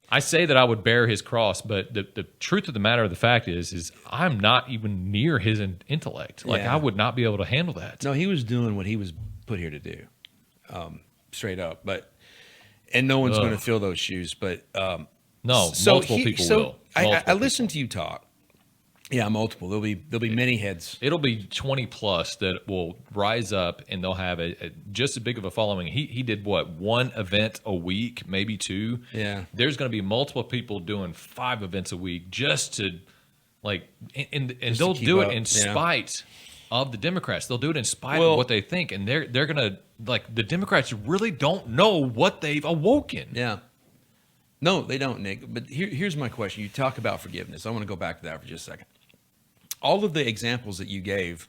I say that I would bear his cross, but the truth of the matter of the fact is I'm not even near his intellect. Like, Yeah. I would not be able to handle that. No, he was doing what he was put here to do, straight up. And no one's going to fill those shoes. But No, multiple people will. I listened to you talk. Yeah, multiple. There'll be many heads. It'll be 20 plus that will rise up, and they'll have just as big of a following. He did what, one event a week, maybe two. Yeah. There's going to be multiple people doing 5 events a week just to and they'll do it in spite of the Democrats. They'll do it in spite of what they think, and they're going to the Democrats really don't know what they've awoken. Yeah. No, they don't, Nick. But here's my question. You talk about forgiveness. I want to go back to that for just a second. All of the examples that you gave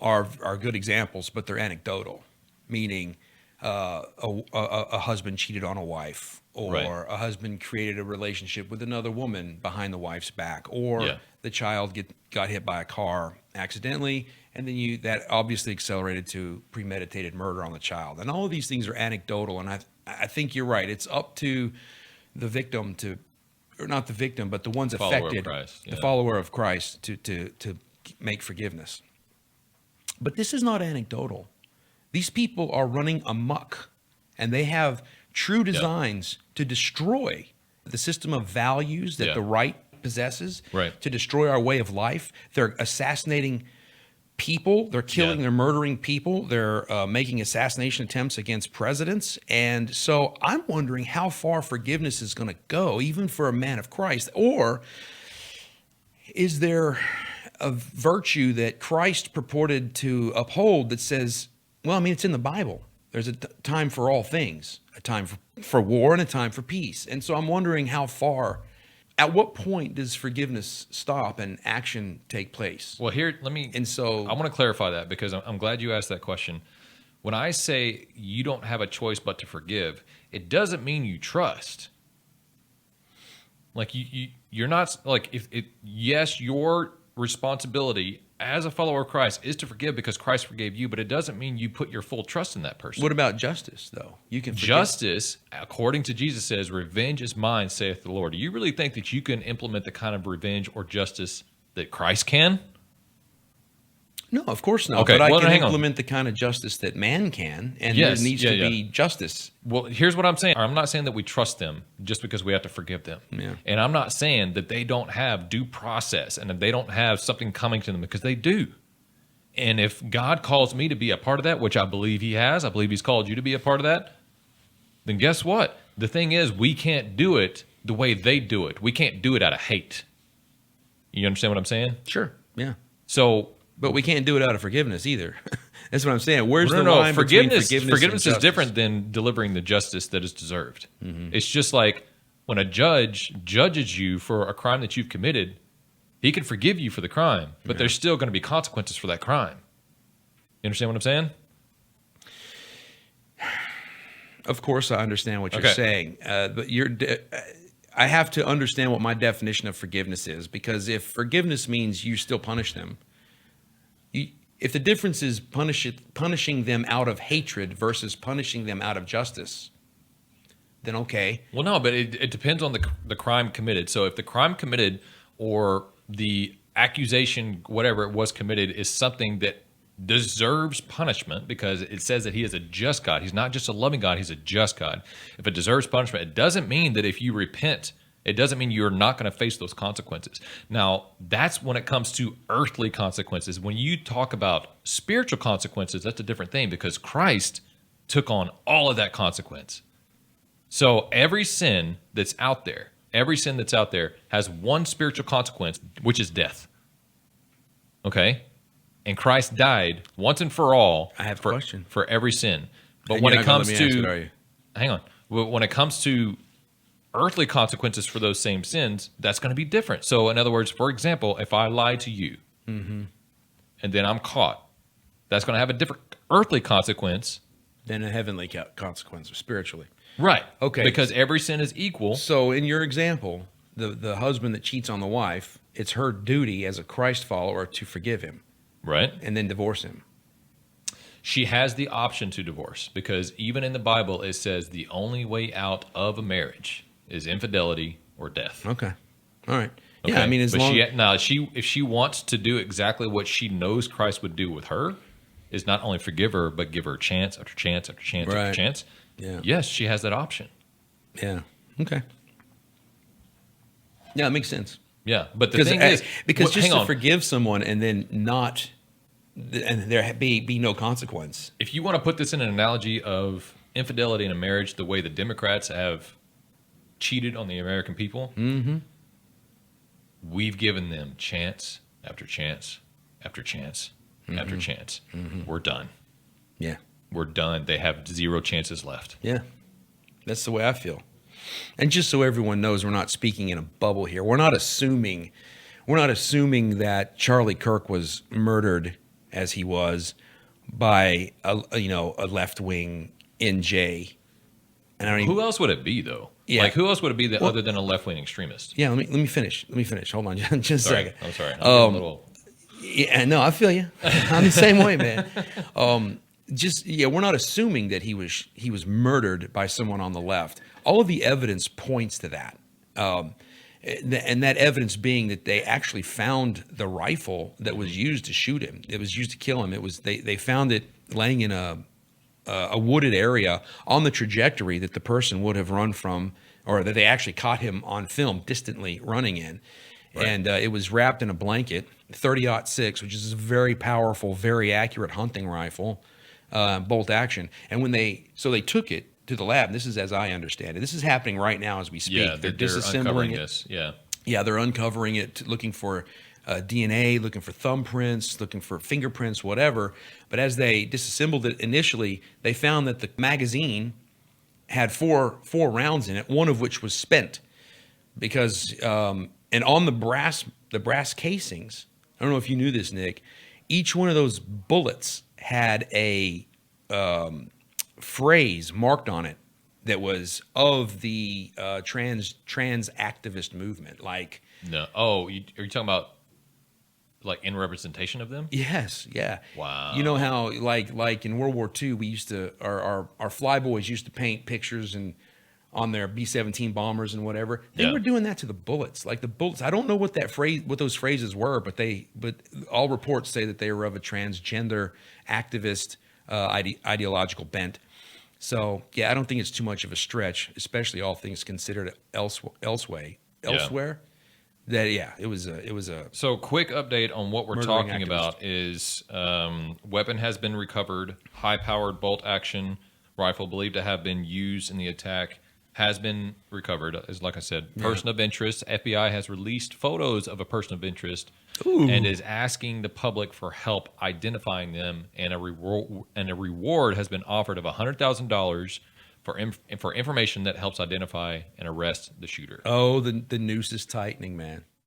are good examples, but they're anecdotal, meaning a husband cheated on a wife, or a husband created a relationship with another woman behind the wife's back, or the child got hit by a car accidentally, and then that obviously accelerated to premeditated murder on the child. And all of these things are anecdotal, and I think you're right. It's up to the victim or not the victim, but the ones affected, the follower of Christ, to make forgiveness. But this is not anecdotal. These people are running amok, and they have true designs to destroy the system of values that the right possesses, to destroy our way of life. They're assassinating people. They're killing, they're murdering people. They're making assassination attempts against presidents. And so I'm wondering how far forgiveness is going to go, even for a man of Christ. Or is there a virtue that Christ purported to uphold that says, well, I mean, it's in the Bible. There's a time for all things, a time for war and a time for peace. And so I'm wondering at what point does forgiveness stop and action take place? Well, I want to clarify that, because I'm glad you asked that question. When I say you don't have a choice but to forgive, it doesn't mean you trust. Like you're not yes, your responsibility as a follower of Christ is to forgive because Christ forgave you, but it doesn't mean you put your full trust in that person. What about justice, though? You can forgive. Justice, according to Jesus, says, "Revenge is mine, saith the Lord." Do you really think that you can implement the kind of revenge or justice that Christ can? No, of course not. Okay, but I can implement the kind of justice that man can, and there needs to be justice. Well, here's what I'm saying. I'm not saying that we trust them just because we have to forgive them. Yeah. And I'm not saying that they don't have due process and that they don't have something coming to them, because they do. And if God calls me to be a part of that, which I believe he has, I believe he's called you to be a part of that, then guess what? The thing is, we can't do it the way they do it. We can't do it out of hate. You understand what I'm saying? Sure, yeah. But we can't do it out of forgiveness either. That's what I'm saying. Where's the line between forgiveness and justice? Is different than delivering the justice that is deserved. Mm-hmm. It's just like when a judge judges you for a crime that you've committed, he can forgive you for the crime, but there's still going to be consequences for that crime. You understand what I'm saying? Of course, I understand what you're saying, but I have to understand what my definition of forgiveness is, because if forgiveness means you still punish them, if the difference is punishing them out of hatred versus punishing them out of justice, then okay. Well, no, but it depends on the crime committed. So if the crime committed or the accusation, whatever it was committed, is something that deserves punishment, because it says that he is a just God. He's not just a loving God, he's a just God. If it deserves punishment, it doesn't mean that if you repent, it doesn't mean you're not going to face those consequences. Now, that's when it comes to earthly consequences. When you talk about spiritual consequences, that's a different thing, because Christ took on all of that consequence. So every sin that's out there has one spiritual consequence, which is death. Okay? And Christ died once and for all. I have a question for every sin. But when it comes to, when it comes to earthly consequences for those same sins, that's going to be different. So in other words, for example, if I lie to you and then I'm caught, that's going to have a different earthly consequence than a heavenly consequence, spiritually. Right. Okay. Because every sin is equal. So in your example, the husband that cheats on the wife, it's her duty as a Christ follower to forgive him. Right. And then divorce him. She has the option to divorce, because even in the Bible, it says the only way out of a marriage is infidelity or death. Okay. All right. Okay? Yeah, I mean, if she wants to do exactly what she knows Christ would do with her, is not only forgive her, but give her chance after chance after chance Right. after chance. Yeah. Yes, she has that option. Yeah. Okay. Yeah, it makes sense. Yeah, but the thing is, because just hang to on. forgive someone and then not, and there be no consequence. If you want to put this in an analogy of infidelity in a marriage, the way the Democrats have cheated on the American people, we've given them chance after chance after chance after chance. We're done. Yeah. We're done. They have 0 chances left. Yeah. That's the way I feel. And just so everyone knows, we're not speaking in a bubble here. We're not assuming that Charlie Kirk was murdered as he was by a left-wing NJ. And I don't even, Who else would it be, though? Yeah. Like, who else would it be other than a left-wing extremist? yeah, let me finish. Hold on just a Sorry. second. I'm sorry. I'm getting a little... Yeah, no, I feel you. I'm the same way, man. We're not assuming that he was murdered by someone on the left. All of the evidence points to that, and that evidence being that they actually found the rifle that was used to shoot him. It was used to kill him. It was they found it laying in a wooded area on the trajectory that the person would have run from, or that they actually caught him on film distantly running in. Right. And it was wrapped in a blanket, 30-06, which is a very powerful, very accurate hunting rifle, bolt action. And they took it to the lab. This is as I understand it. This is happening right now as we speak. Yeah, they're disassembling uncovering this. Yeah. Yeah, they're uncovering it, looking for DNA, looking for thumbprints, looking for fingerprints, whatever. But as they disassembled it initially, they found that the magazine had four rounds in it, one of which was spent. Because and on the brass casings, I don't know if you knew this, Nick, each one of those bullets had a phrase marked on it that was of the trans activist movement. Like, No. Oh, are you talking about like in representation of them? yes, yeah. Wow. You know how like in World War II, we used to our flyboys used to paint pictures and on their B-17 bombers and whatever. They were doing that to the bullets. Like the bullets, I don't know what those phrases were, but all reports say that they were of a transgender activist ideological bent. So yeah, I don't think it's too much of a stretch, especially all things considered elsewhere. That it was a So quick update on what we're Murdering talking activist. about is weapon has been recovered. High-powered bolt-action rifle believed to have been used in the attack has been recovered. As like I said, person of interest. FBI has released photos of a person of interest and is asking the public for help identifying them. And a reward has been offered of $100,000 for information that helps identify and arrest the shooter. Oh, the noose is tightening, man.